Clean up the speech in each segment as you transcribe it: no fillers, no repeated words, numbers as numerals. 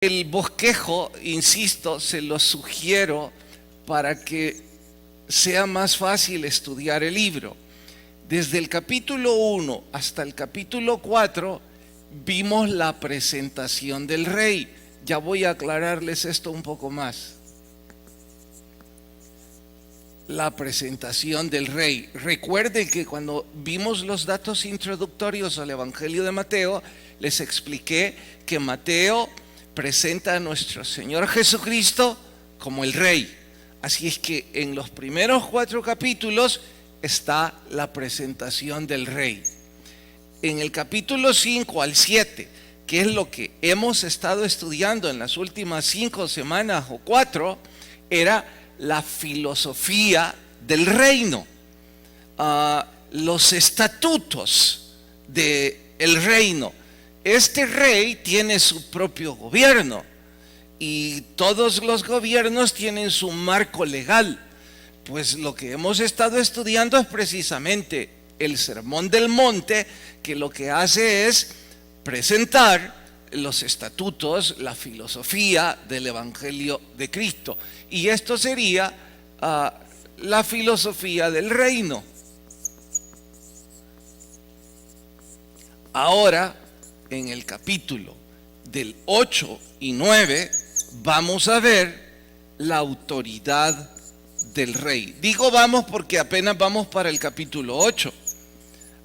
El bosquejo, insisto, se lo sugiero para que sea más fácil estudiar el libro. Desde el capítulo 1 hasta el capítulo 4 vimos la presentación del rey. Ya voy a aclararles esto un poco más. La presentación del rey. Recuerden que cuando vimos los datos introductorios al Evangelio de Mateo, les expliqué que Mateo presenta a nuestro Señor Jesucristo como el rey. Así es que en los primeros 4 capítulos está la presentación del rey. En el capítulo 5 al 7, que es lo que hemos estado estudiando en las últimas 5 semanas o 4, era la filosofía del reino, los estatutos del reino. Este rey tiene su propio gobierno y todos los gobiernos tienen su marco legal. Pues lo que hemos estado estudiando es precisamente el Sermón del Monte, que lo que hace es presentar los estatutos, la filosofía del Evangelio de Cristo. Y esto sería la filosofía del reino. Ahora, en el capítulo del 8 y 9, vamos a ver la autoridad del rey. Digo vamos porque apenas vamos para el capítulo 8.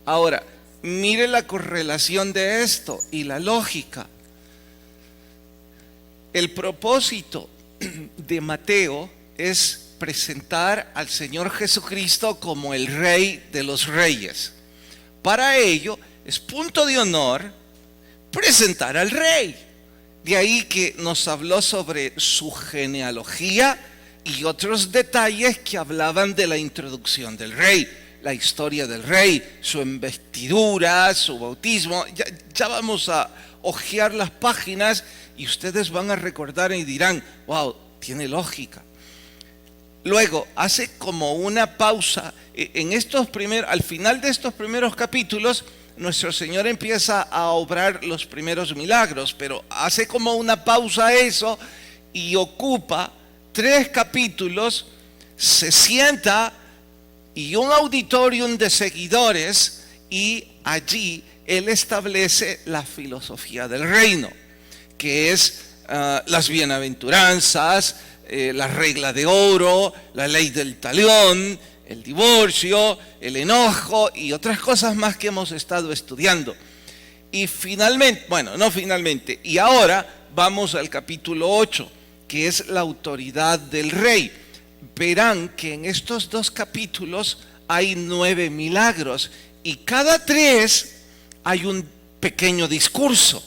Ahora, mire la correlación de esto y la lógica. El propósito de Mateo es presentar al Señor Jesucristo como el Rey de los Reyes. Para ello es punto de honor presentar al Rey. De ahí que nos habló sobre su genealogía y otros detalles que hablaban de la introducción del Rey, la historia del Rey, su investidura, su bautismo. Ya vamos a hojear las páginas y ustedes van a recordar y dirán, wow, tiene lógica. Luego hace como una pausa en al final de estos primeros capítulos. Nuestro Señor empieza a obrar los primeros milagros, pero hace como una pausa a eso y ocupa 3 capítulos, se sienta y un auditorium de seguidores, y allí Él establece la filosofía del reino, que es las bienaventuranzas, la regla de oro, la ley del talión, el divorcio, el enojo y otras cosas más que hemos estado estudiando. Y finalmente, y ahora vamos al capítulo 8, que es la autoridad del rey. Verán que en estos 2 capítulos hay 9 milagros y cada 3 hay un pequeño discurso.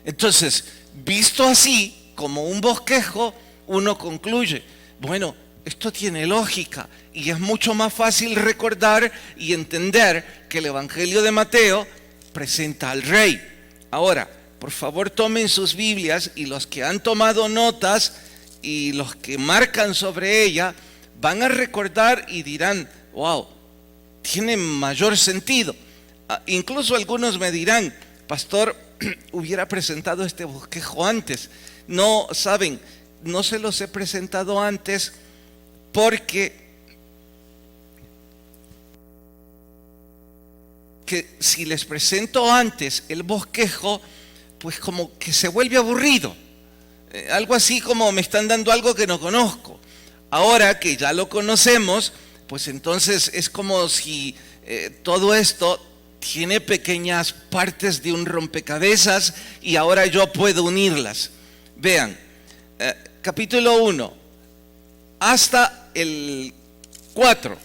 Entonces, visto así, como un bosquejo, uno concluye, bueno, esto tiene lógica y es mucho más fácil recordar y entender que el Evangelio de Mateo presenta al rey. Ahora, por favor, tomen sus Biblias, y los que han tomado notas y los que marcan sobre ella van a recordar y dirán, wow, tiene mayor sentido. Incluso algunos me dirán, pastor, hubiera presentado este bosquejo antes. No, saben, no se los he presentado antes porque si les presento antes el bosquejo, pues como que se vuelve aburrido. Algo así como me están dando algo que no conozco. Ahora que ya lo conocemos, pues entonces es como si todo esto tiene pequeñas partes de un rompecabezas y ahora yo puedo unirlas. Vean, capítulo 1 hasta el 4.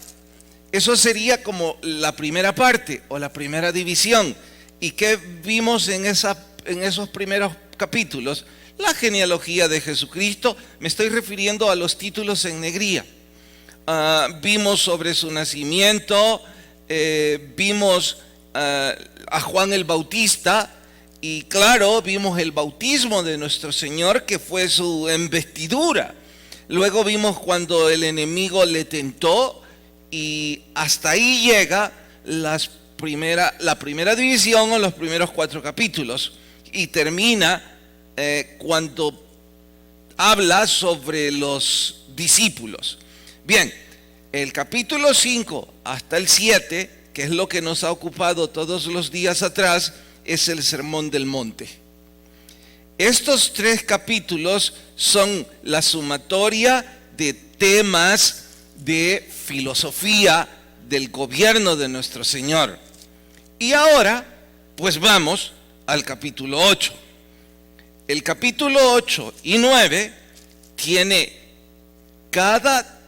Eso sería como la primera parte o la primera división. ¿Y qué vimos en esos primeros capítulos? La genealogía de Jesucristo. Me estoy refiriendo a los títulos en negría. Vimos sobre su nacimiento, vimos a Juan el Bautista, y claro, vimos el bautismo de nuestro Señor, que fue su investidura. Luego vimos cuando el enemigo le tentó, y hasta ahí llega la primera división o los primeros 4 capítulos, y termina cuando habla sobre los discípulos. Bien, el capítulo 5 hasta el 7, que es lo que nos ha ocupado todos los días atrás, es el Sermón del Monte. Estos 3 capítulos son la sumatoria de temas de filosofía del gobierno de nuestro Señor. Y ahora, pues vamos al capítulo 8. El capítulo 8 y 9 tiene cada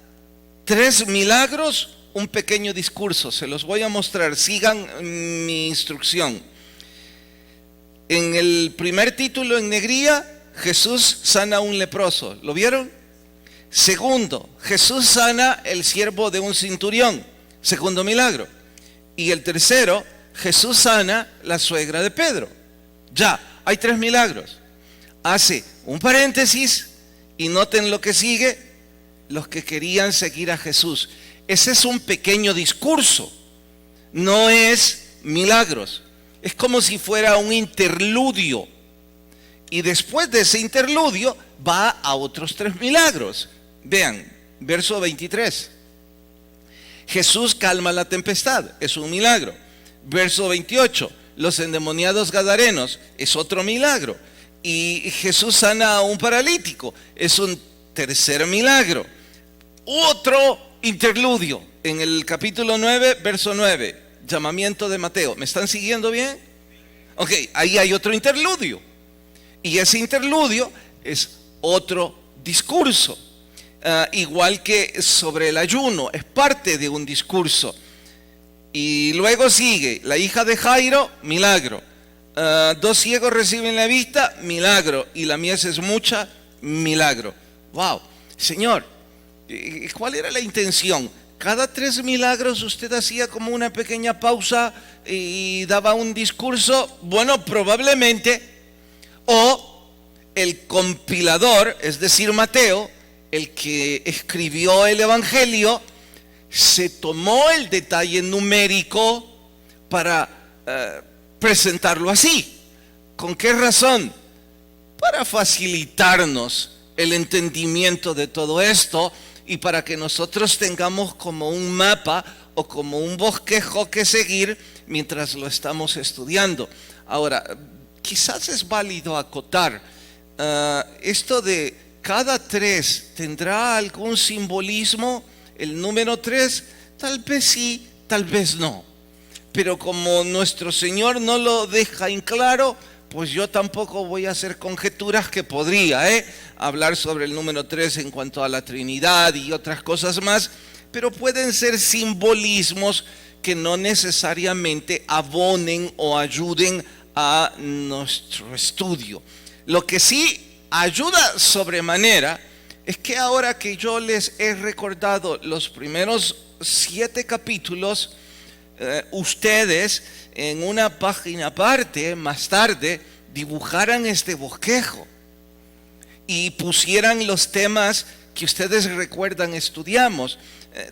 3 milagros un pequeño discurso. Se los voy a mostrar, sigan mi instrucción. En el primer título en negrilla, Jesús sana a un leproso. ¿Lo vieron? Segundo, Jesús sana el siervo de un centurión. Segundo milagro. Y el tercero, Jesús sana la suegra de Pedro. Ya, hay 3 milagros. Hace un paréntesis y noten lo que sigue: los que querían seguir a Jesús. Ese es un pequeño discurso, no es milagros. Es como si fuera un interludio. Y después de ese interludio va a otros 3 milagros. Vean, verso 23. Jesús calma la tempestad, es un milagro. Verso 28, los endemoniados gadarenos, es otro milagro. Y Jesús sana a un paralítico, es un tercer milagro. Otro interludio en el capítulo 9, verso 9, llamamiento de Mateo. ¿Me están siguiendo bien? Ok, ahí hay otro interludio. Y ese interludio es otro discurso. Igual que sobre el ayuno, es parte de un discurso. Y luego sigue la hija de Jairo, milagro. 2 ciegos reciben la vista, milagro. Y la mies es mucha, milagro. Wow, Señor, ¿cuál era la intención? Cada 3 milagros usted hacía como una pequeña pausa y daba un discurso. Bueno, probablemente. O el compilador, es decir, Mateo, el que escribió el Evangelio, se tomó el detalle numérico para presentarlo así. ¿Con qué razón? Para facilitarnos el entendimiento de todo esto y para que nosotros tengamos como un mapa o como un bosquejo que seguir mientras lo estamos estudiando. Ahora, quizás es válido acotar esto de cada 3 tendrá algún simbolismo. El número 3 tal vez sí, tal vez no. Pero como nuestro Señor no lo deja en claro, pues yo tampoco voy a hacer conjeturas que podría hablar sobre el número 3 en cuanto a la Trinidad y otras cosas más, pero pueden ser simbolismos que no necesariamente abonen o ayuden a nuestro estudio. Lo que sí ayuda sobremanera es que ahora que yo les he recordado los primeros 7 capítulos, ustedes en una página aparte más tarde dibujaran este bosquejo y pusieran los temas que ustedes recuerdan estudiamos.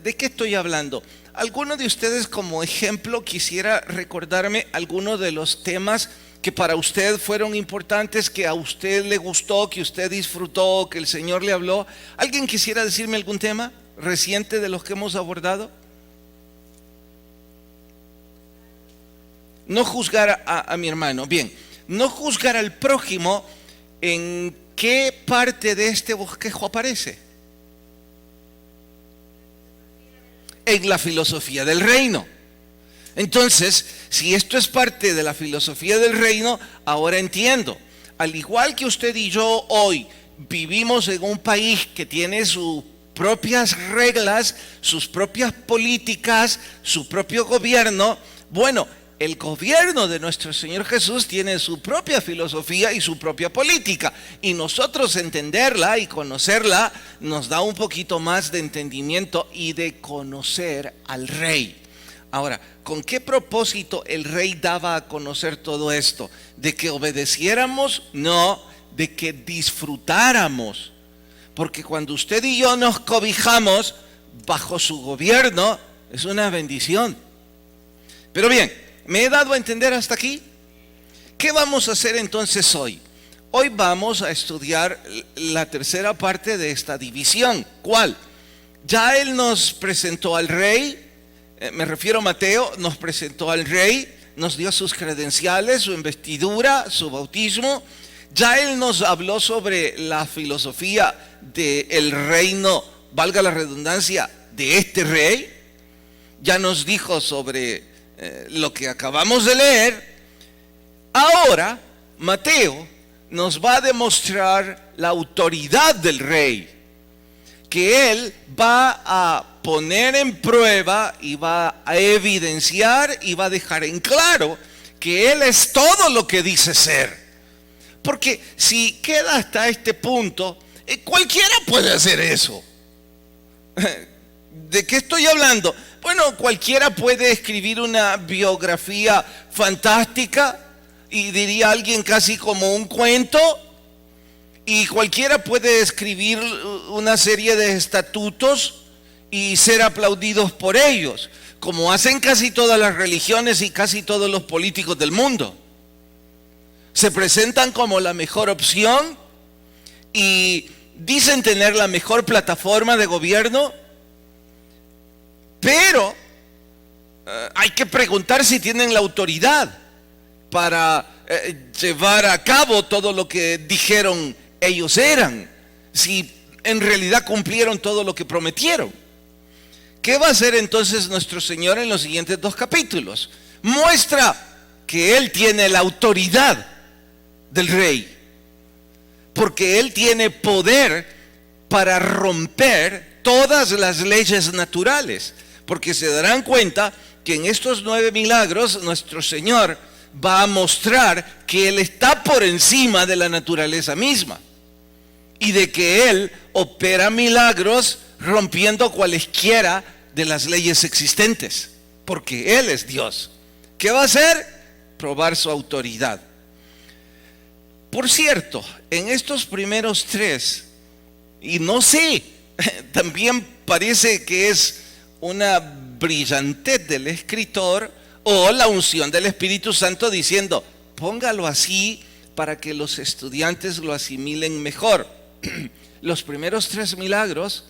¿De qué estoy hablando? ¿Alguno de ustedes como ejemplo quisiera recordarme alguno de los temas que para usted fueron importantes, que a usted le gustó, que usted disfrutó, que el Señor le habló? ¿Alguien quisiera decirme algún tema reciente de los que hemos abordado? No juzgar a mi hermano. Bien, no juzgar al prójimo. ¿En qué parte de este bosquejo aparece? En la filosofía del reino. Entonces, si esto es parte de la filosofía del reino, ahora entiendo. Al igual que usted y yo hoy vivimos en un país que tiene sus propias reglas, sus propias políticas, su propio gobierno, bueno, el gobierno de nuestro Señor Jesús tiene su propia filosofía y su propia política. Y nosotros entenderla y conocerla nos da un poquito más de entendimiento y de conocer al Rey. Ahora, ¿con qué propósito el Rey daba a conocer todo esto? ¿De que obedeciéramos? No, de que disfrutáramos. Porque cuando usted y yo nos cobijamos bajo su gobierno, es una bendición. Pero bien, ¿me he dado a entender hasta aquí? ¿Qué vamos a hacer entonces hoy? hoy vamos a estudiar la tercera parte de esta división. ¿Cuál? Ya él nos presentó al rey, me refiero a Mateo, nos presentó al rey, nos dio sus credenciales, su investidura, su bautismo. Ya él nos habló sobre la filosofía del reino, valga la redundancia, de este rey. Ya nos dijo sobre lo que acabamos de leer. Ahora Mateo nos va a demostrar la autoridad del rey, que él va a poner en prueba y va a evidenciar y va a dejar en claro que él es todo lo que dice ser. Porque si queda hasta este punto, cualquiera puede hacer eso. ¿De qué estoy hablando? Bueno, cualquiera puede escribir una biografía fantástica, y diría alguien casi como un cuento, y cualquiera puede escribir una serie de estatutos y ser aplaudidos por ellos, como hacen casi todas las religiones y casi todos los políticos del mundo. Se presentan como la mejor opción y dicen tener la mejor plataforma de gobierno, pero hay que preguntar si tienen la autoridad para llevar a cabo todo lo que dijeron ellos eran, si en realidad cumplieron todo lo que prometieron. ¿Qué va a hacer entonces nuestro Señor en los siguientes 2 capítulos? Muestra que Él tiene la autoridad del rey, porque Él tiene poder para romper todas las leyes naturales, porque se darán cuenta que en estos 9 milagros nuestro Señor va a mostrar que Él está por encima de la naturaleza misma y de que Él opera milagros rompiendo cualesquiera de las leyes existentes, porque Él es Dios. ¿Qué va a hacer? Probar su autoridad. Por cierto, en estos primeros 3, y no sé, también parece que es una brillantez del escritor o la unción del Espíritu Santo diciendo, póngalo así para que los estudiantes lo asimilen mejor. Los primeros 3 milagros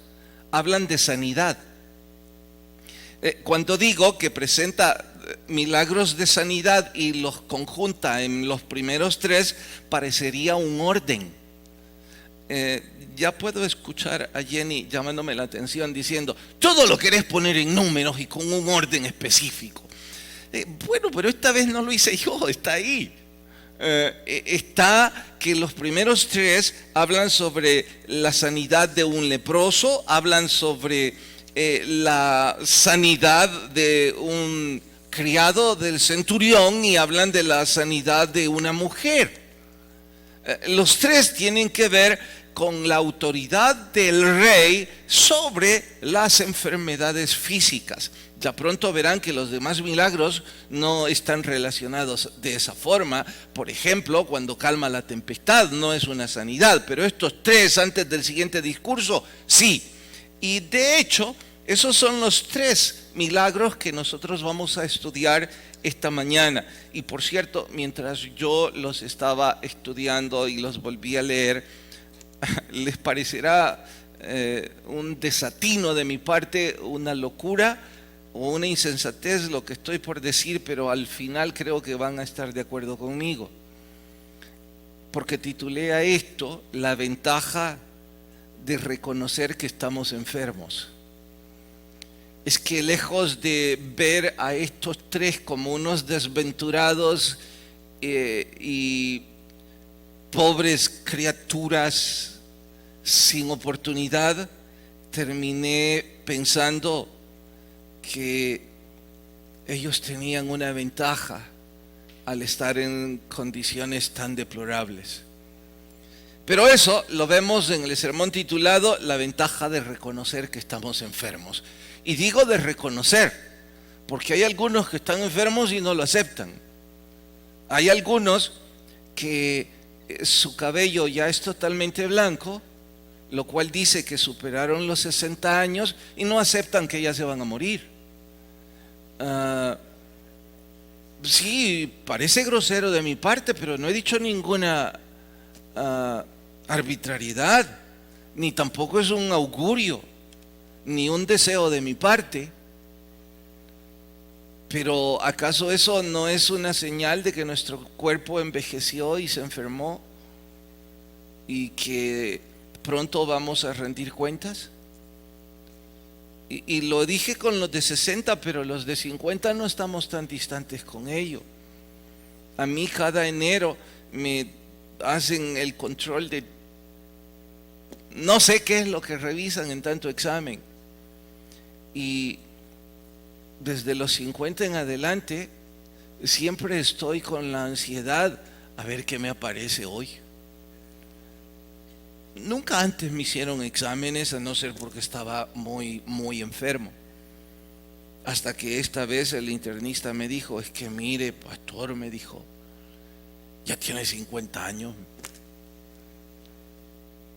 hablan de sanidad. Cuando digo que presenta milagros de sanidad y los conjunta en los primeros 3, parecería un orden. Ya puedo escuchar a Jenny llamándome la atención diciendo, todo lo querés poner en números y con un orden específico. Bueno, pero esta vez no lo hice yo, está ahí. Está que los primeros 3 hablan sobre la sanidad de un leproso, hablan sobre la sanidad de un criado del centurión y hablan de la sanidad de una mujer. Los 3 tienen que ver con la autoridad del rey sobre las enfermedades físicas. Ya pronto verán que los demás milagros no están relacionados de esa forma. Por ejemplo, cuando calma la tempestad no es una sanidad, pero estos 3 antes del siguiente discurso, sí. Y de hecho, esos son los 3 milagros que nosotros vamos a estudiar esta mañana. Y por cierto, mientras yo los estaba estudiando y los volví a leer, les parecerá un desatino de mi parte, una locura o una insensatez lo que estoy por decir, pero al final creo que van a estar de acuerdo conmigo, porque titulé a esto la ventaja de reconocer que estamos enfermos. Es que lejos de ver a estos 3 como unos desventurados y pobres criaturas sin oportunidad, terminé pensando que ellos tenían una ventaja al estar en condiciones tan deplorables. Pero eso lo vemos en el sermón titulado La ventaja de reconocer que estamos enfermos. Y digo de reconocer, porque hay algunos que están enfermos y no lo aceptan. Hay algunos que su cabello ya es totalmente blanco, lo cual dice que superaron los 60 años y no aceptan que ya se van a morir. Sí, parece grosero de mi parte, pero no he dicho ninguna arbitrariedad, ni tampoco es un augurio, ni un deseo de mi parte. Pero ¿acaso eso no es una señal de que nuestro cuerpo envejeció y se enfermó y que pronto vamos a rendir cuentas? Y lo dije con los de 60, pero los de 50 no estamos tan distantes con ello. A mí cada enero me hacen el control de no sé qué es lo que revisan en tanto examen. Y desde los 50 en adelante siempre estoy con la ansiedad a ver qué me aparece hoy. Nunca antes me hicieron exámenes, a no ser porque estaba muy enfermo. Hasta que esta vez el internista me dijo, es que mire, pastor, me dijo, ya tiene 50 años.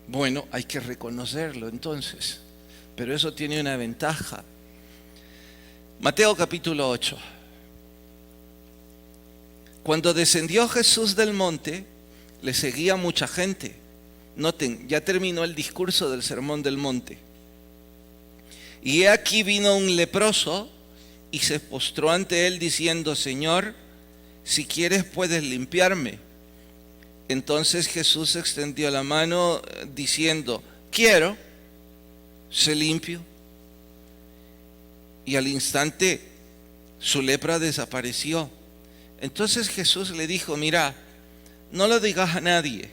Bueno, hay que reconocerlo entonces, pero eso tiene una ventaja. Mateo capítulo 8. Cuando descendió Jesús del monte, le seguía mucha gente. Noten, ya terminó el discurso del sermón del monte. Y he aquí vino un leproso y se postró ante él diciendo, Señor, si quieres puedes limpiarme. Entonces Jesús extendió la mano diciendo, quiero, sé limpio. Y al instante su lepra desapareció. Entonces Jesús le dijo, mira, no lo digas a nadie,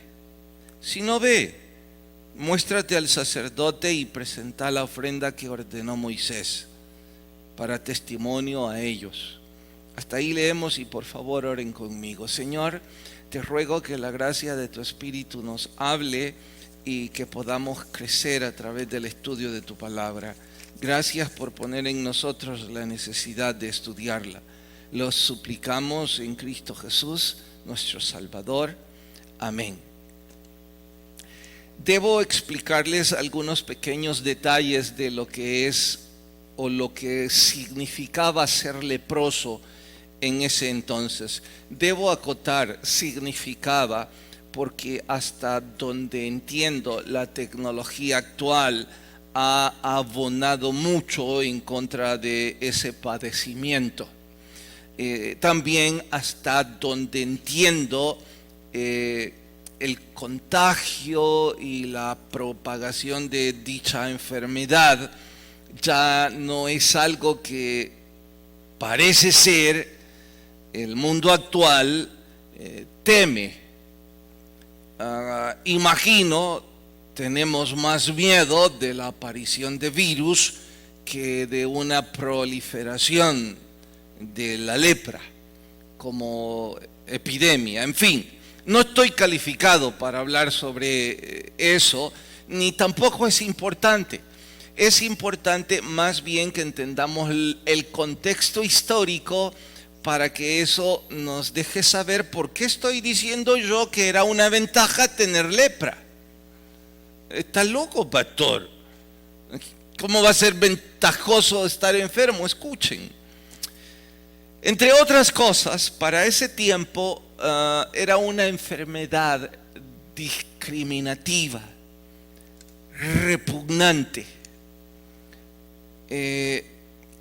sino ve, muéstrate al sacerdote y presenta la ofrenda que ordenó Moisés para testimonio a ellos. Hasta ahí leemos y por favor oren conmigo. Señor, te ruego que la gracia de tu Espíritu nos hable y que podamos crecer a través del estudio de tu palabra. Gracias por poner en nosotros la necesidad de estudiarla. Los suplicamos en Cristo Jesús, nuestro Salvador. Amén. Debo explicarles algunos pequeños detalles de lo que es o lo que significaba ser leproso en ese entonces. Debo acotar, significaba, porque hasta donde entiendo la tecnología actual ha abonado mucho en contra de ese padecimiento. También hasta donde entiendo el contagio y la propagación de dicha enfermedad ya no es algo que parece ser el mundo actual teme. Imagino, tenemos más miedo de la aparición de virus que de una proliferación de la lepra como epidemia. En fin, no estoy calificado para hablar sobre eso, ni tampoco es importante. Es importante más bien que entendamos el contexto histórico para que eso nos deje saber por qué estoy diciendo yo que era una ventaja tener lepra. ¿Está loco, pastor? ¿Cómo va a ser ventajoso estar enfermo? Escuchen. Entre otras cosas, para ese tiempo era una enfermedad discriminativa, repugnante.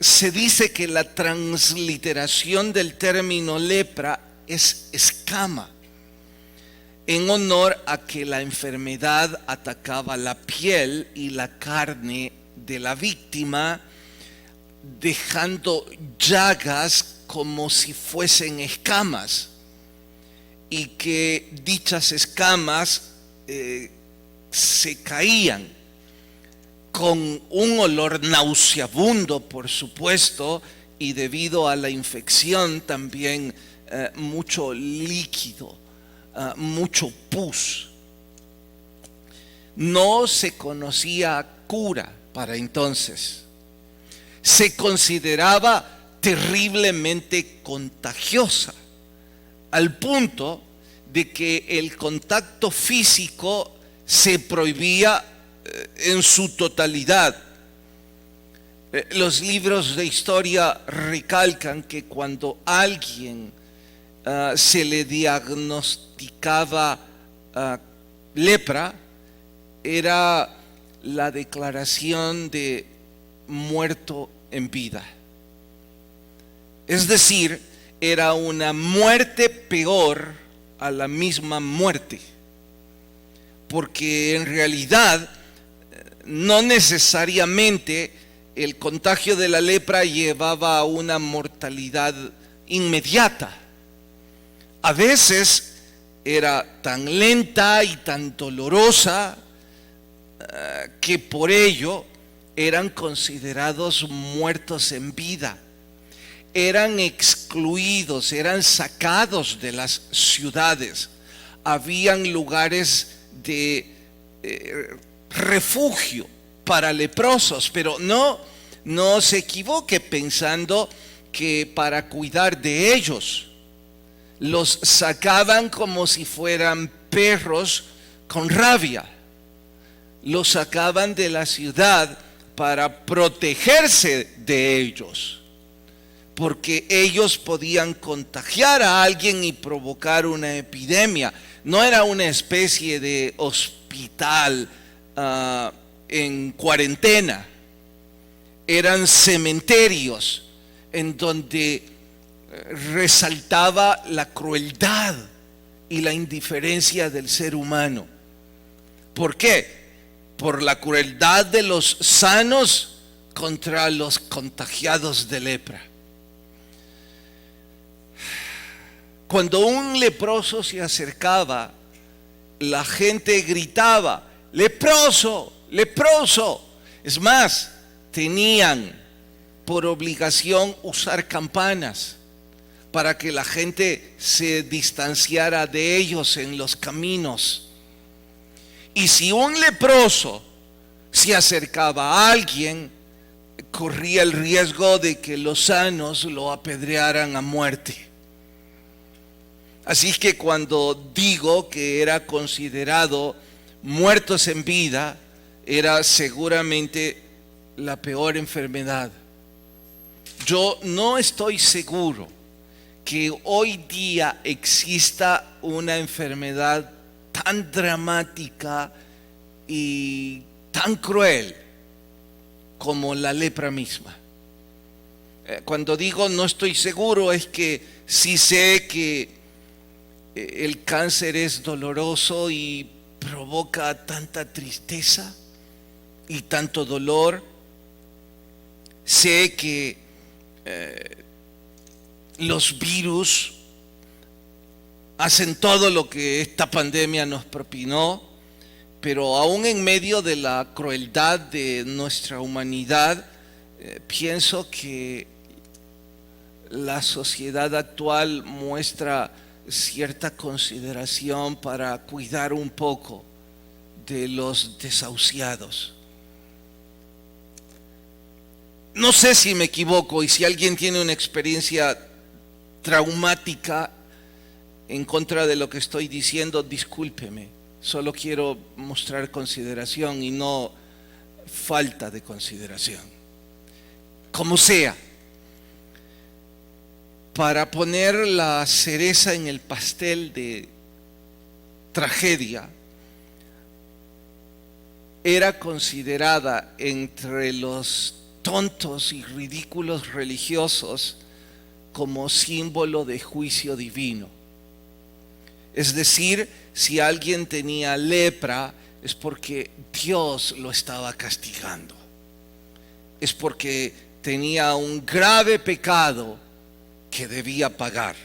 Se dice que la transliteración del término lepra es escama, en honor a que la enfermedad atacaba la piel y la carne de la víctima, dejando llagas como si fuesen escamas, y que dichas escamas se caían con un olor nauseabundo, por supuesto, y debido a la infección también mucho líquido, mucho pus. No se conocía cura para entonces. Se consideraba terriblemente contagiosa, al punto de que el contacto físico se prohibía en su totalidad. Los libros de historia recalcan que cuando alguien se le diagnosticaba lepra era la declaración de muerto en vida. Es decir, era una muerte peor a la misma muerte, porque en realidad no necesariamente el contagio de la lepra llevaba a una mortalidad inmediata. A veces era tan lenta y tan dolorosa que por ello eran considerados muertos en vida. Eran excluidos, eran sacados de las ciudades. Habían lugares de refugio para leprosos, pero no se equivoque pensando que para cuidar de ellos los sacaban como si fueran perros con rabia. Los sacaban de la ciudad para protegerse de ellos, porque ellos podían contagiar a alguien y provocar una epidemia. No era una especie de hospital en cuarentena. Eran cementerios en donde resaltaba la crueldad y la indiferencia del ser humano. ¿Por qué? Por la crueldad de los sanos contra los contagiados de lepra. Cuando un leproso se acercaba, la gente gritaba: leproso, leproso. Es más, tenían por obligación usar campanas para que la gente se distanciara de ellos en los caminos. Y si un leproso se acercaba a alguien, corría el riesgo de que los sanos lo apedrearan a muerte. Así que cuando digo que era considerado muertos en vida, era seguramente la peor enfermedad. Yo no estoy seguro que hoy día exista una enfermedad tan dramática y tan cruel como la lepra misma. Cuando digo no estoy seguro, es que sí sé que el cáncer es doloroso y provoca tanta tristeza y tanto dolor. Sé que los virus hacen todo lo que esta pandemia nos propinó, pero aún en medio de la crueldad de nuestra humanidad, pienso que la sociedad actual muestra cierta consideración para cuidar un poco de los desahuciados. No sé si me equivoco, y si alguien tiene una experiencia traumática en contra de lo que estoy diciendo, discúlpeme. Solo quiero mostrar consideración y no falta de consideración. Como sea, para poner la cereza en el pastel de tragedia, era considerada entre los tontos y ridículos religiosos como símbolo de juicio divino. Es decir, si alguien tenía lepra, es porque Dios lo estaba castigando. Es porque tenía un grave pecado que debía pagar.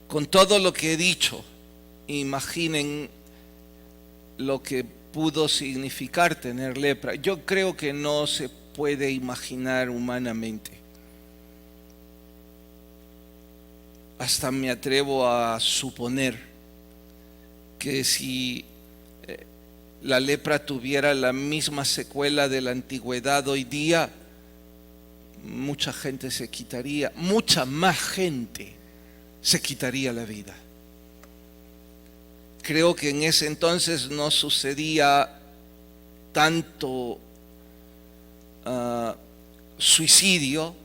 Con todo lo que he dicho, imaginen lo que pudo significar tener lepra. Yo creo que no se puede imaginar humanamente. Hasta me atrevo a suponer que si la lepra tuviera la misma secuela de la antigüedad hoy día, mucha gente se quitaría, mucha más gente se quitaría la vida. Creo que en ese entonces no sucedía tanto suicidio,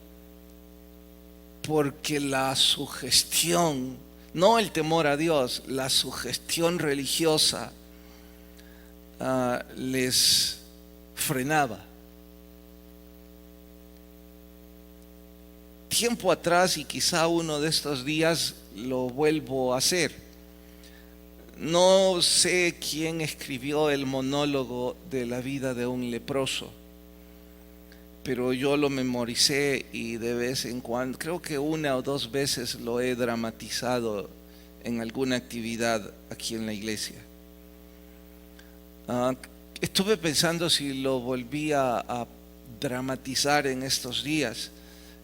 porque la sugestión no el temor a Dios, la sugestión religiosa les frenaba. Tiempo atrás, y quizá uno de estos días lo vuelvo a hacer, no sé quién escribió el monólogo de la vida de un leproso, pero yo lo memoricé y de vez en cuando, creo que 1 o 2 veces lo he dramatizado en alguna actividad aquí en la iglesia. Estuve pensando si lo volvía a dramatizar en estos días,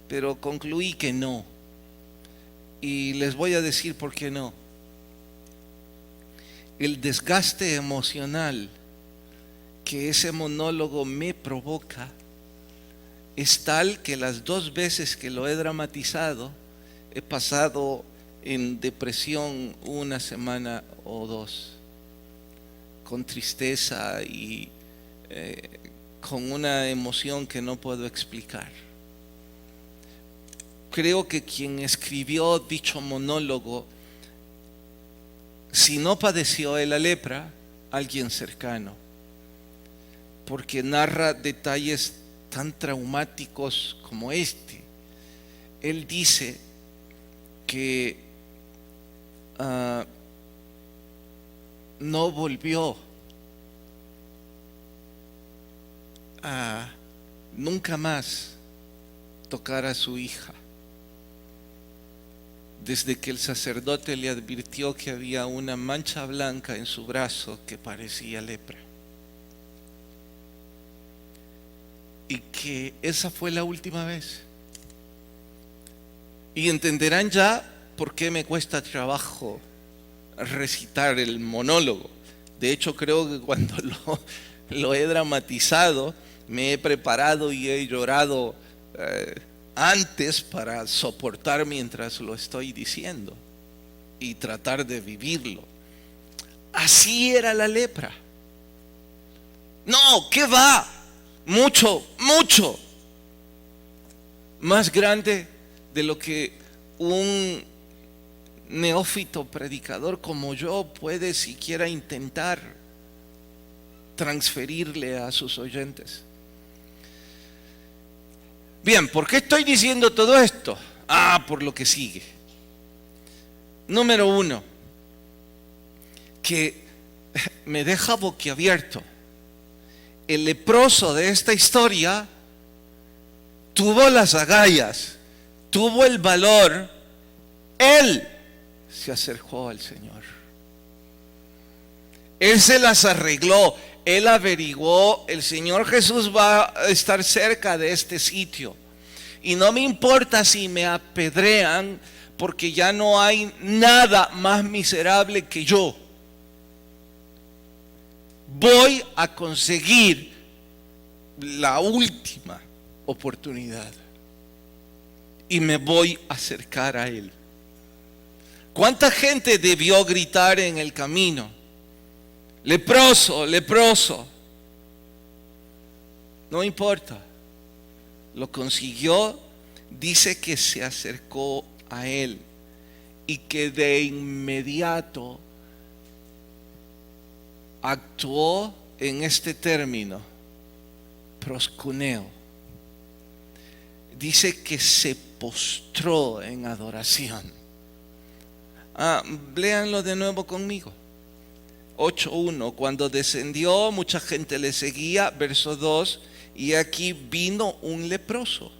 pero concluí que no. Y les voy a decir por qué no. El desgaste emocional que ese monólogo me provoca es tal que las 2 veces que lo he dramatizado he pasado en depresión 1 semana o 2, con tristeza y con una emoción que no puedo explicar. Creo que quien escribió dicho monólogo, si no padeció de la lepra, alguien cercano, porque narra detalles tan traumáticos como este. Él dice que no volvió a nunca más tocar a su hija, desde que el sacerdote le advirtió que había una mancha blanca en su brazo que parecía lepra, y que esa fue la última vez. Y entenderán ya por qué me cuesta trabajo recitar el monólogo. De hecho, creo que cuando lo he dramatizado, me he preparado y he llorado antes para soportar mientras lo estoy diciendo y tratar de vivirlo. Así era la lepra. No, ¿qué va? Mucho más grande de lo que un neófito predicador como yo puede siquiera intentar transferirle a sus oyentes. Bien, ¿por qué estoy diciendo todo esto? Por lo que sigue. Número 1, que me deja boquiabierto. El leproso de esta historia tuvo las agallas, tuvo el valor, él se acercó al Señor. Él se las arregló, él averiguó, el Señor Jesús va a estar cerca de este sitio. Y no me importa si me apedrean, porque ya no hay nada más miserable que yo. Voy a conseguir la última oportunidad y me voy a acercar a Él. ¿Cuánta gente debió gritar en el camino? Leproso, leproso. No importa. Lo consiguió. Dice que se acercó a Él y que de inmediato actuó en este término, proskuneo. Dice que se postró en adoración. Léanlo de nuevo conmigo. 8:1. Cuando descendió, mucha gente le seguía. Verso 2. Y aquí vino un leproso.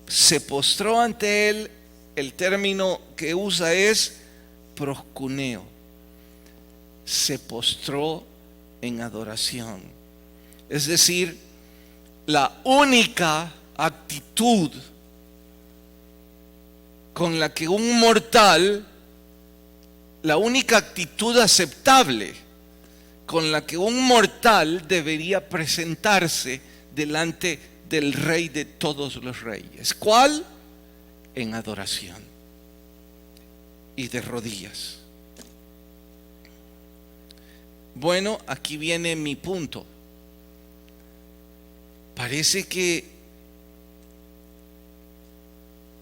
Se postró ante él. El término que usa es proskuneo. Se postró en adoración. Es decir, la única actitud con la que un mortal, la única actitud aceptable con la que un mortal debería presentarse delante del Rey de todos los reyes. ¿Cuál? En adoración y de rodillas. Bueno, aquí viene mi punto. Parece que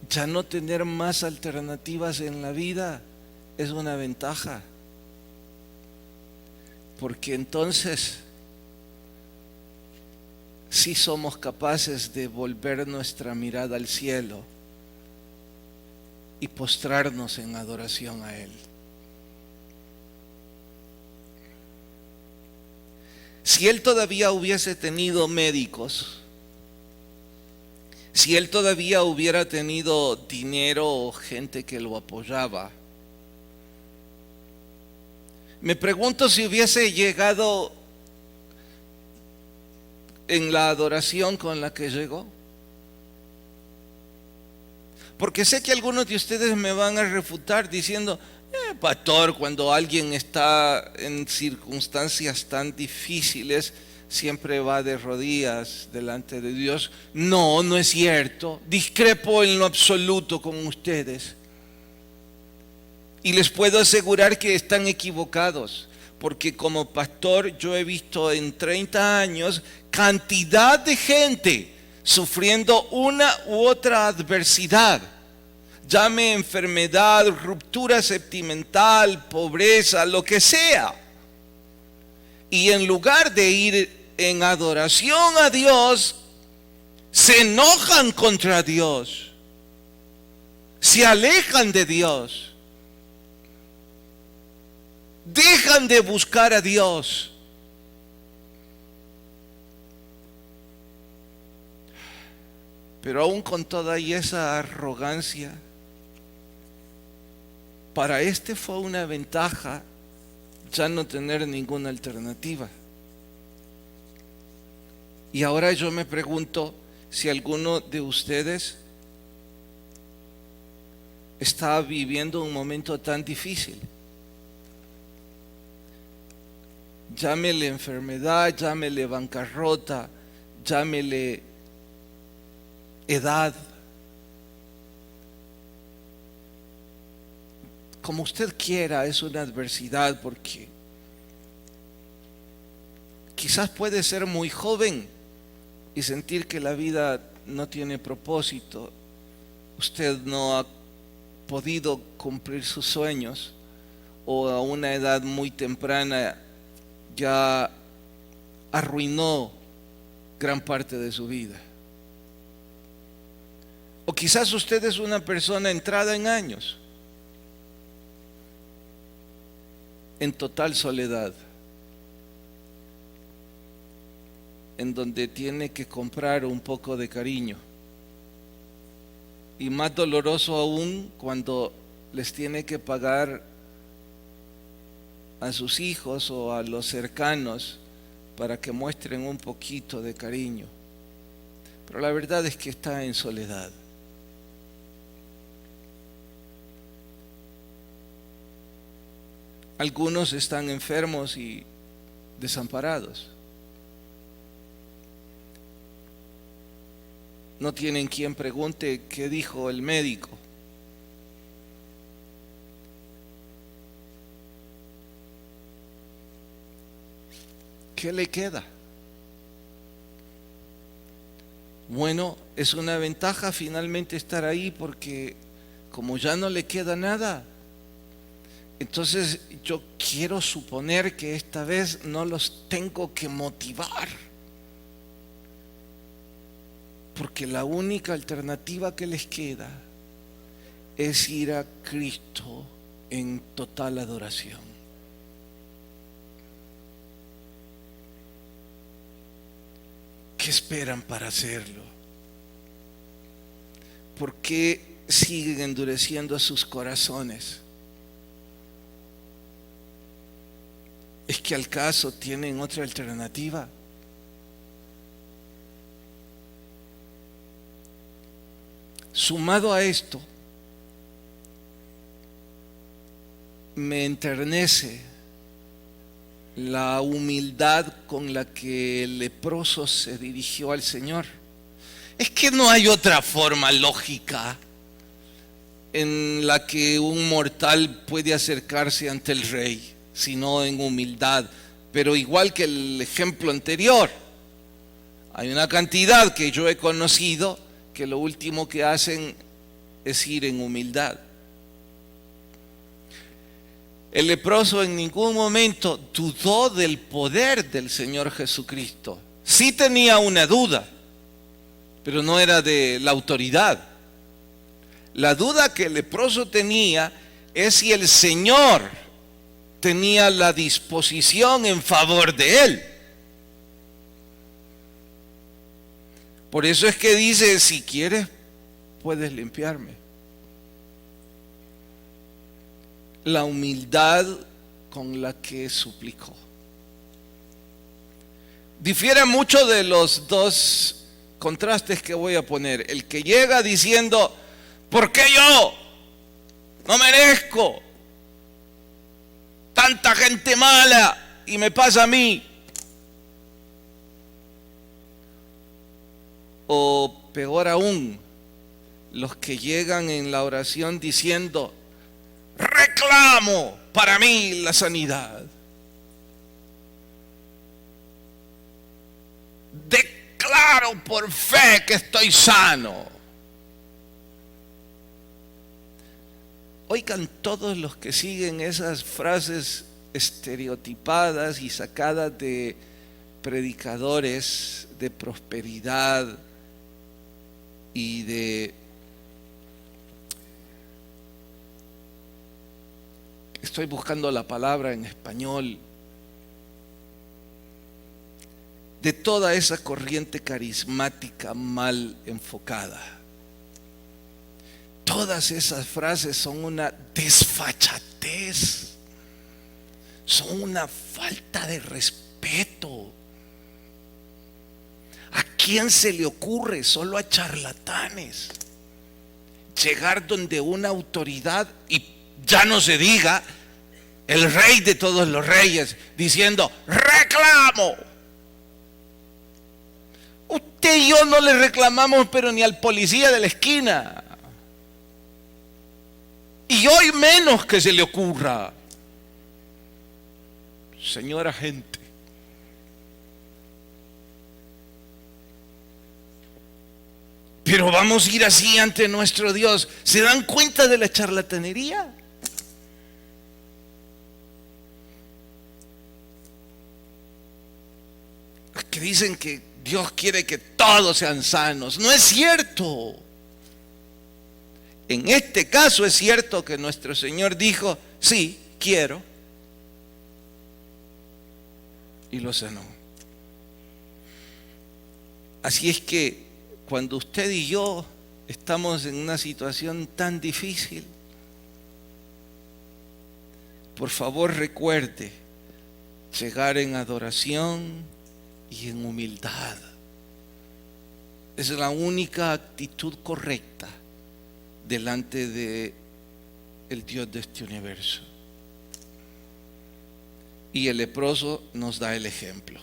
Ya no tener más alternativas en la vida es una ventaja, porque entonces sí somos capaces de volver nuestra mirada al cielo y postrarnos en adoración a Él. Si Él todavía hubiese tenido médicos, si Él todavía hubiera tenido dinero o gente que lo apoyaba, me pregunto si hubiese llegado en la adoración con la que llegó. Porque sé que algunos de ustedes me van a refutar diciendo, pastor, cuando alguien está en circunstancias tan difíciles, siempre va de rodillas delante de Dios. No, no es cierto. Discrepo en lo absoluto con ustedes. Y les puedo asegurar que están equivocados, porque como pastor yo he visto en 30 años cantidad de gente sufriendo una u otra adversidad, llame enfermedad, ruptura sentimental, pobreza, lo que sea. Y en lugar de ir en adoración a Dios, se enojan contra Dios, se alejan de Dios, dejan de buscar a Dios. Pero aún con toda esa arrogancia, para este fue una ventaja ya no tener ninguna alternativa. Y ahora yo me pregunto si alguno de ustedes está viviendo un momento tan difícil. Llámele enfermedad, llámele bancarrota, llámele edad, como usted quiera, es una adversidad, porque quizás puede ser muy joven y sentir que la vida no tiene propósito. Usted no ha podido cumplir sus sueños, o a una edad muy temprana ya arruinó gran parte de su vida. O quizás usted es una persona entrada en años, en total soledad, en donde tiene que comprar un poco de cariño. Y más doloroso aún cuando les tiene que pagar a sus hijos o a los cercanos para que muestren un poquito de cariño. Pero la verdad es que está en soledad. Algunos están enfermos y desamparados. No tienen quien pregunte qué dijo el médico. ¿Qué le queda? Bueno, es una ventaja finalmente estar ahí, porque como ya no le queda nada, entonces yo quiero suponer que esta vez no los tengo que motivar, porque la única alternativa que les queda es ir a Cristo en total adoración. ¿Qué esperan para hacerlo? ¿Por qué siguen endureciendo sus corazones? ¿Es que al caso tienen otra alternativa? Sumado a esto, me enternece la humildad con la que el leproso se dirigió al Señor. Es que no hay otra forma lógica en la que un mortal puede acercarse ante el rey, sino en humildad. Pero igual que el ejemplo anterior, hay una cantidad que yo he conocido que lo último que hacen es ir en humildad. El leproso en ningún momento dudó del poder del Señor Jesucristo. Sí tenía una duda, pero no era de la autoridad. La duda que el leproso tenía es si el Señor tenía la disposición en favor de él. Por eso es que dice, si quieres, puedes limpiarme. La humildad con la que suplicó. Difiere mucho de los dos contrastes que voy a poner. El que llega diciendo, ¿por qué yo? No merezco. Tanta gente mala y me pasa a mí. O peor aún, los que llegan en la oración diciendo, reclamo para mí la sanidad. Declaro por fe que estoy sano. Oigan todos los que siguen esas frases estereotipadas y sacadas de predicadores de prosperidad y de... Estoy buscando la palabra en español. De toda esa corriente carismática mal enfocada. Todas esas frases son una desfachatez. Son una falta de respeto. ¿A quién se le ocurre? Solo a charlatanes. Llegar donde una autoridad, y ya no se diga el rey de todos los reyes, diciendo, reclamo. Usted y yo no le reclamamos, pero ni al policía de la esquina. Y hoy menos que se le ocurra. Señora gente. Pero vamos a ir así ante nuestro Dios. ¿Se dan cuenta de la charlatanería? Que dicen que Dios quiere que todos sean sanos. No es cierto. En este caso es cierto que nuestro Señor dijo, sí, quiero. Y lo sanó. Así es que cuando usted y yo estamos en una situación tan difícil, por favor recuerde llegar en adoración y en humildad. Es la única actitud correcta delante de el Dios de este universo. Y el leproso nos da el ejemplo.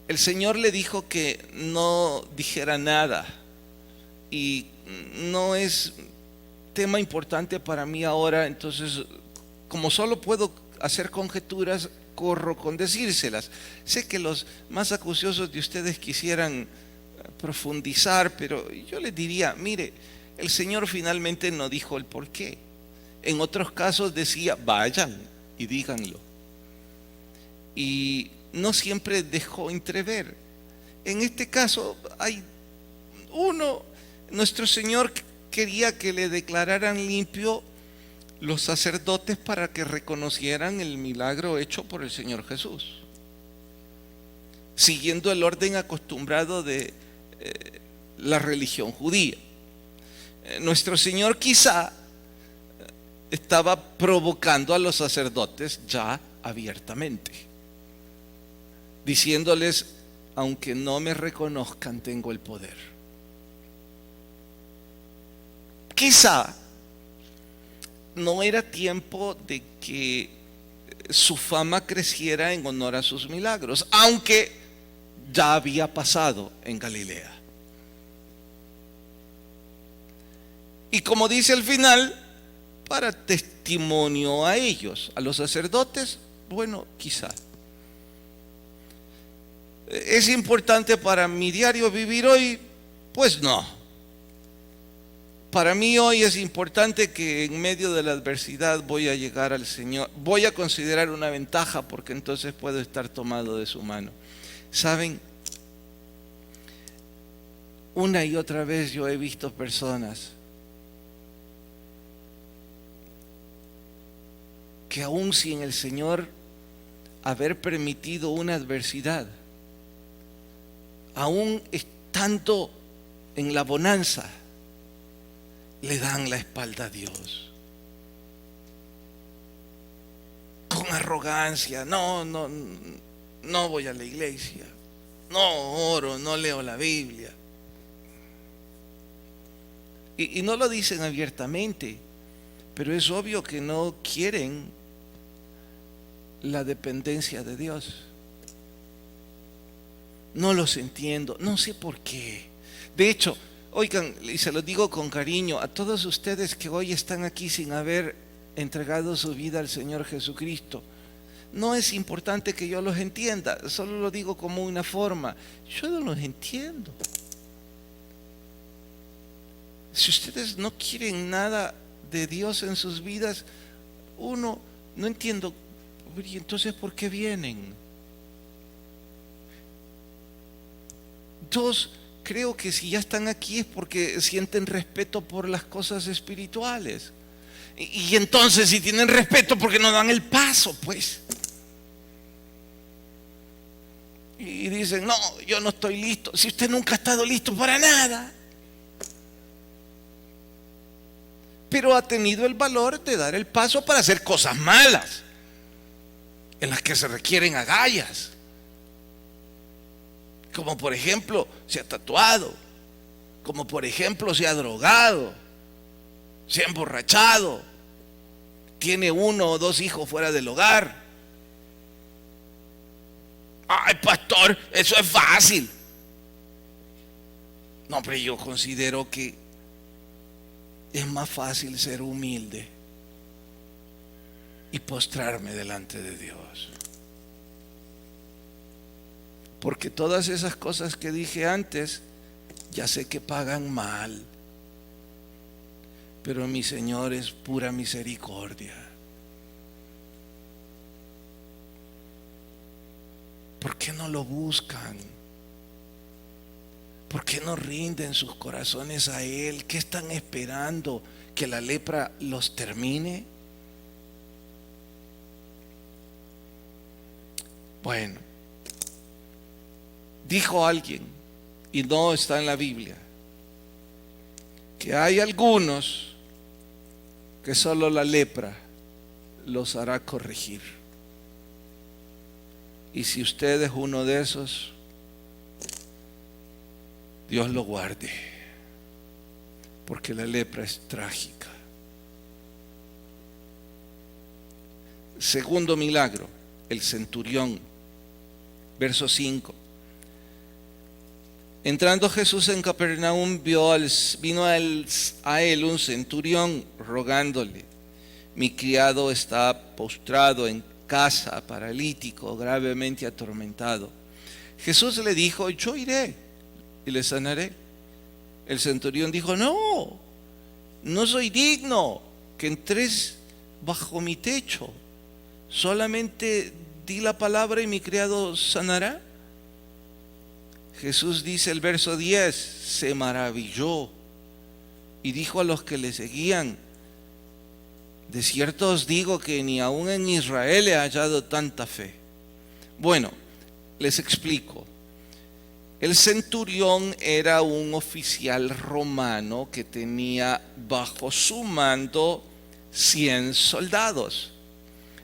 El Señor le dijo que no dijera nada, y no es tema importante para mí ahora, entonces como solo puedo hacer conjeturas, corro con decírselas. Sé que los más acuciosos de ustedes quisieran profundizar, pero yo les diría, mire, el Señor finalmente no dijo el por qué. En otros casos decía, vayan y díganlo. Y no siempre dejó entrever. En este caso hay nuestro Señor quería que le declararan limpio los sacerdotes para que reconocieran el milagro hecho por el Señor Jesús, siguiendo el orden acostumbrado de la religión judía. Nuestro Señor quizá estaba provocando a los sacerdotes ya abiertamente, diciéndoles, aunque no me reconozcan, tengo el poder. Quizá no era tiempo de que su fama creciera en honor a sus milagros, aunque ya había pasado en Galilea. Y como dice al final, para testimonio a ellos, a los sacerdotes, bueno, quizá. ¿Es importante para mi diario vivir hoy? Pues no. para mí hoy es importante que en medio de la adversidad voy a llegar al Señor, voy a considerar una ventaja porque entonces puedo estar tomado de su mano. ¿Saben? Una y otra vez yo he visto personas que aún sin el Señor haber permitido una adversidad, aún estando en la bonanza, le dan la espalda a Dios. Con arrogancia, no voy a la iglesia, no oro, no leo la Biblia. Y no lo dicen abiertamente, pero es obvio que no quieren la dependencia de Dios. No los entiendo, no sé por qué. De hecho, oigan, y se lo digo con cariño, a todos ustedes que hoy están aquí sin haber entregado su vida al Señor Jesucristo, no es importante que yo los entienda, solo lo digo como una forma. Yo no los entiendo. Si ustedes no quieren nada de Dios en sus vidas, uno, no entiendo, ¿y entonces por qué vienen? Dos, creo que si ya están aquí es porque sienten respeto por las cosas espirituales. Y entonces si tienen respeto, ¿por qué no dan el paso, pues? Y dicen, no, yo no estoy listo. Si usted nunca ha estado listo para nada, pero ha tenido el valor de dar el paso para hacer cosas malas, en las que se requieren agallas. Como por ejemplo, se ha tatuado, como por ejemplo se ha drogado, se ha emborrachado, tiene 1 o 2 hijos fuera del hogar. Ay, pastor, eso es fácil. No, pero yo considero que es más fácil ser humilde y postrarme delante de Dios. Porque todas esas cosas que dije antes, ya sé que pagan mal, pero mi Señor es pura misericordia. ¿Por qué no lo buscan? ¿Por qué no rinden sus corazones a Él? ¿Qué están esperando? ¿Que la lepra los termine? Bueno, dijo alguien, y no está en la Biblia, que hay algunos que solo la lepra los hará corregir. Y si usted es uno de esos, Dios lo guarde, porque la lepra es trágica. Segundo milagro, el centurión, verso 5. Entrando Jesús en Capernaum, vino a él un centurión rogándole: mi criado está postrado en casa, paralítico, gravemente atormentado. Jesús le dijo: yo iré y le sanaré. El centurión dijo: no soy digno que entres bajo mi techo, solamente di la palabra y mi criado sanará. Jesús dice, el verso 10, se maravilló y dijo a los que le seguían: de cierto os digo que ni aún en Israel he hallado tanta fe. Bueno, les explico. El centurión era un oficial romano que tenía bajo su mando 100 soldados.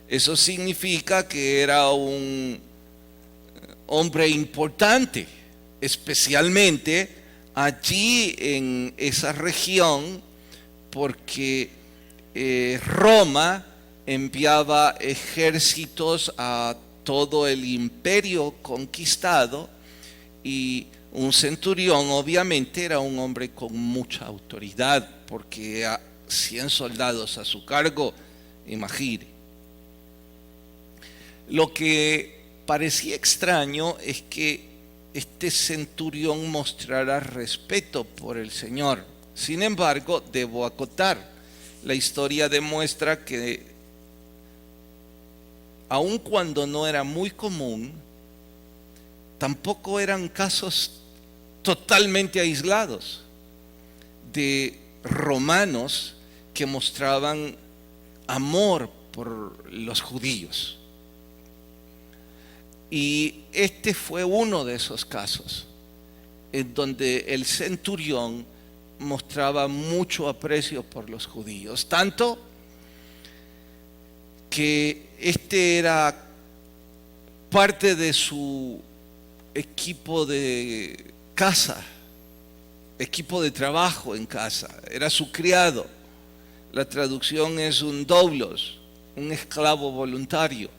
Eso significa que era un hombre importante, especialmente allí en esa región, porque Roma enviaba ejércitos a todo el imperio conquistado, y un centurión obviamente era un hombre con mucha autoridad, porque a 100 soldados a su cargo, imagine. Lo que parecía extraño es que este centurión mostrara respeto por el Señor. Sin embargo, debo acotar, la historia demuestra que aun cuando no era muy común, tampoco eran casos totalmente aislados de romanos que mostraban amor por los judíos. Y este fue uno de esos casos en donde el centurión mostraba mucho aprecio por los judíos, tanto que este era parte de su equipo de casa, equipo de trabajo en casa, era su criado. La traducción es un doulos, un esclavo voluntario.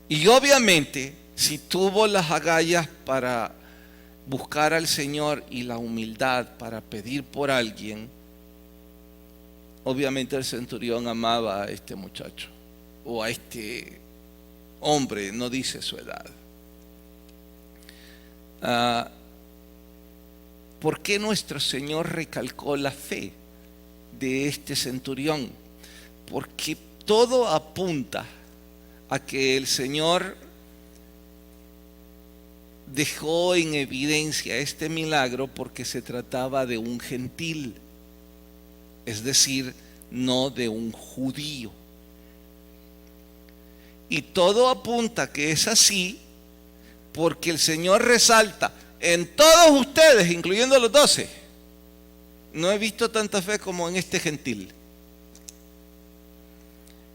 Y obviamente, si tuvo las agallas para buscar al Señor y la humildad para pedir por alguien, obviamente el centurión amaba a este muchacho o a este hombre, no dice su edad. ¿Por qué nuestro Señor recalcó la fe de este centurión? Porque todo apunta a que el Señor dejó en evidencia este milagro porque se trataba de un gentil, es decir, no de un judío. Y todo apunta que es así porque el Señor resalta en todos ustedes, incluyendo los 12, no he visto tanta fe como en este gentil.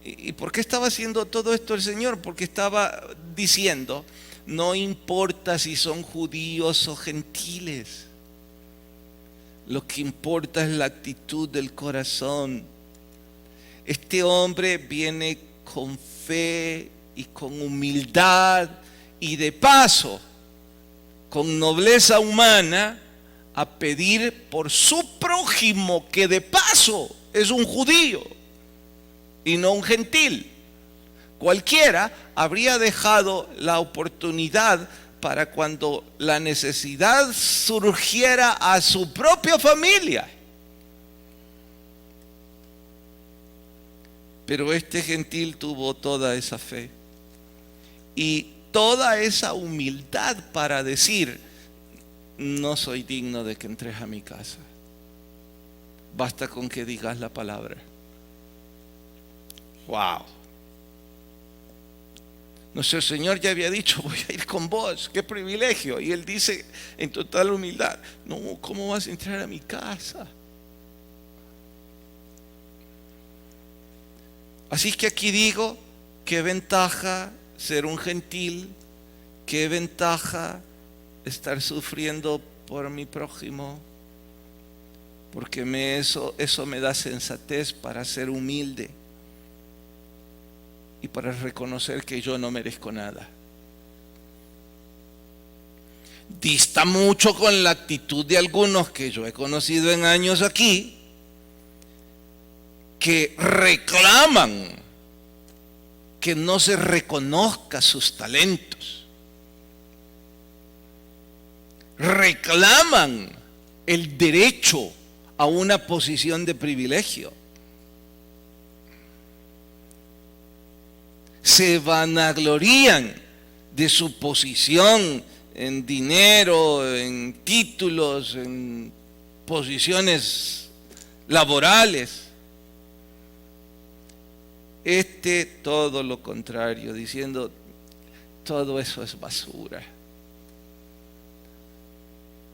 ¿Y por qué estaba haciendo todo esto el Señor? Porque estaba diciendo, no importa si son judíos o gentiles, lo que importa es la actitud del corazón. Este hombre viene con fe y con humildad y de paso, con nobleza humana, a pedir por su prójimo, que de paso es un judío y no un gentil. Cualquiera habría dejado la oportunidad para cuando la necesidad surgiera a su propia familia. Pero este gentil tuvo toda esa fe y toda esa humildad para decir, no soy digno de que entres a mi casa. Basta con que digas la palabra. Wow. Nuestro Señor ya había dicho, voy a ir con vos, qué privilegio. Y Él dice en total humildad, no, ¿cómo vas a entrar a mi casa? Así que aquí digo, qué ventaja ser un gentil, qué ventaja estar sufriendo por mi prójimo, porque eso me da sensatez para ser humilde y para reconocer que yo no merezco nada. Dista mucho con la actitud de algunos que yo he conocido en años aquí, que reclaman que no se reconozca sus talentos. Reclaman el derecho a una posición de privilegio. Se vanaglorían de su posición en dinero, en títulos, en posiciones laborales. Todo lo contrario, diciendo, todo eso es basura.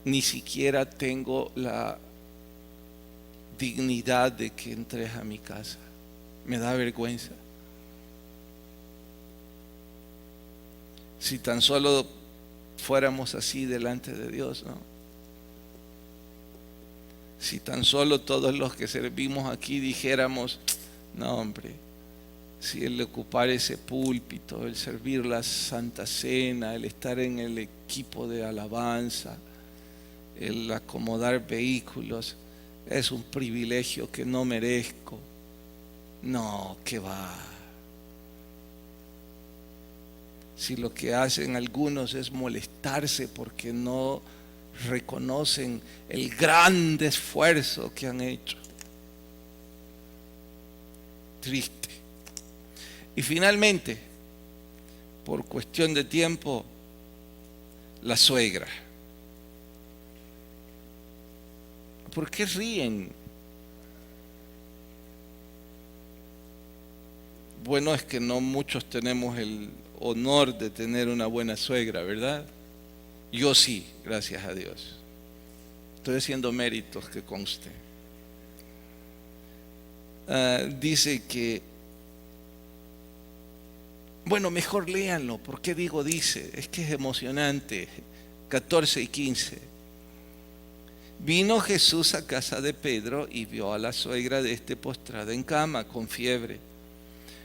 Ni siquiera tengo la dignidad de que entres a mi casa. Me da vergüenza. Si tan solo fuéramos así delante de Dios, ¿no? Si tan solo todos los que servimos aquí dijéramos, no hombre, si el ocupar ese púlpito, el servir la Santa Cena, el estar en el equipo de alabanza, el acomodar vehículos, es un privilegio que no merezco. No, ¿qué va? Si lo que hacen algunos es molestarse porque no reconocen el gran esfuerzo que han hecho. Triste. Y finalmente, por cuestión de tiempo, la suegra. ¿Por qué ríen? Bueno, es que no muchos tenemos el honor de tener una buena suegra, ¿verdad? Yo sí, gracias a Dios. Estoy haciendo méritos, que conste. Dice que, bueno, mejor léanlo. ¿Por qué digo dice? Es que es emocionante. 14 y 15. Vino Jesús a casa de Pedro y vio a la suegra de este postrada en cama con fiebre.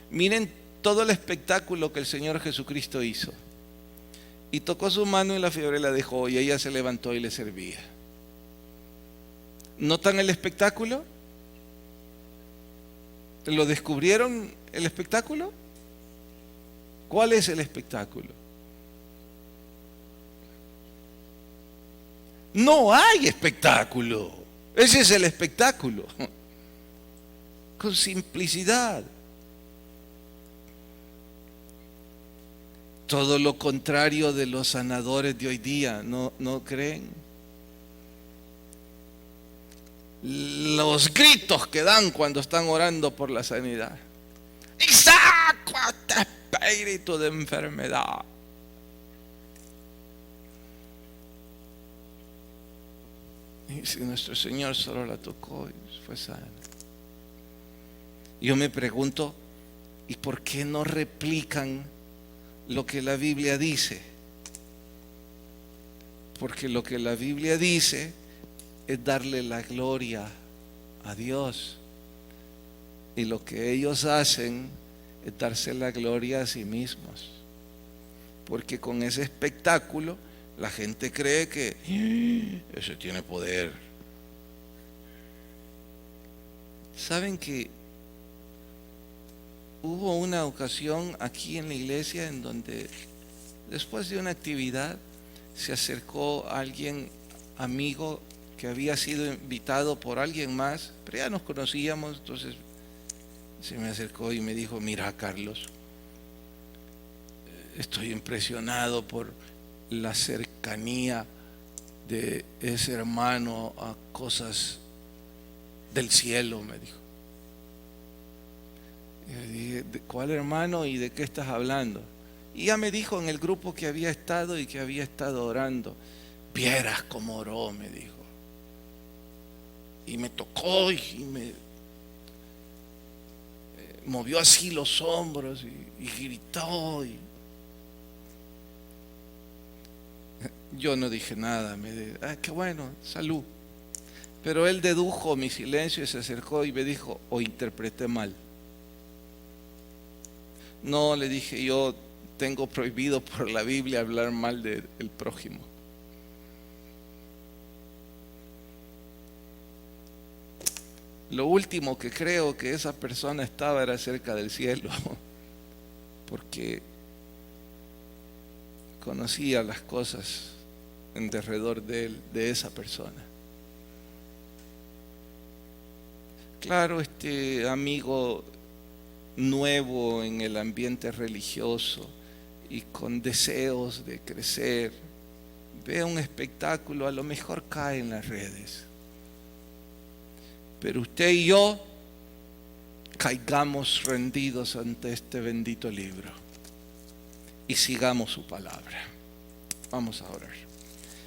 Miren todo el espectáculo que el Señor Jesucristo hizo. Y tocó su mano y la fiebre la dejó, y ella se levantó y le servía. ¿Notan el espectáculo? ¿Lo descubrieron el espectáculo? ¿Cuál es el espectáculo? No hay espectáculo. Ese es el espectáculo. Con simplicidad. Todo lo contrario de los sanadores de hoy día, ¿no creen? Los gritos que dan cuando están orando por la sanidad. Y saco a este espíritu de enfermedad. Y si nuestro Señor solo la tocó y fue sana. Yo me pregunto, ¿y por qué no replican lo que la Biblia dice? Porque lo que la Biblia dice es darle la gloria a Dios. Y lo que ellos hacen es darse la gloria a sí mismos. Porque con ese espectáculo la gente cree que ese tiene poder. ¿Saben que hubo una ocasión aquí en la iglesia en donde después de una actividad se acercó alguien, amigo, que había sido invitado por alguien más, pero ya nos conocíamos, entonces se me acercó y me dijo: mira, Carlos, estoy impresionado por la cercanía de ese hermano a cosas del cielo, me dijo. Y le dije: ¿de cuál hermano y de qué estás hablando? Y ya me dijo en el grupo que había estado y que había estado orando. Vieras cómo oró, me dijo. Y me tocó y me movió así los hombros y gritó. Yo no dije nada, qué bueno, salud. Pero él dedujo mi silencio y se acercó y me dijo: o interpreté mal. No, le dije, yo tengo prohibido por la Biblia hablar mal del prójimo. Lo último que creo que esa persona estaba era cerca del cielo, porque conocía las cosas en derredor de él, de esa persona. Claro, este amigo nuevo en el ambiente religioso y con deseos de crecer, ve un espectáculo, a lo mejor cae en las redes. Pero usted y yo caigamos rendidos ante este bendito libro y sigamos su palabra. Vamos a orar.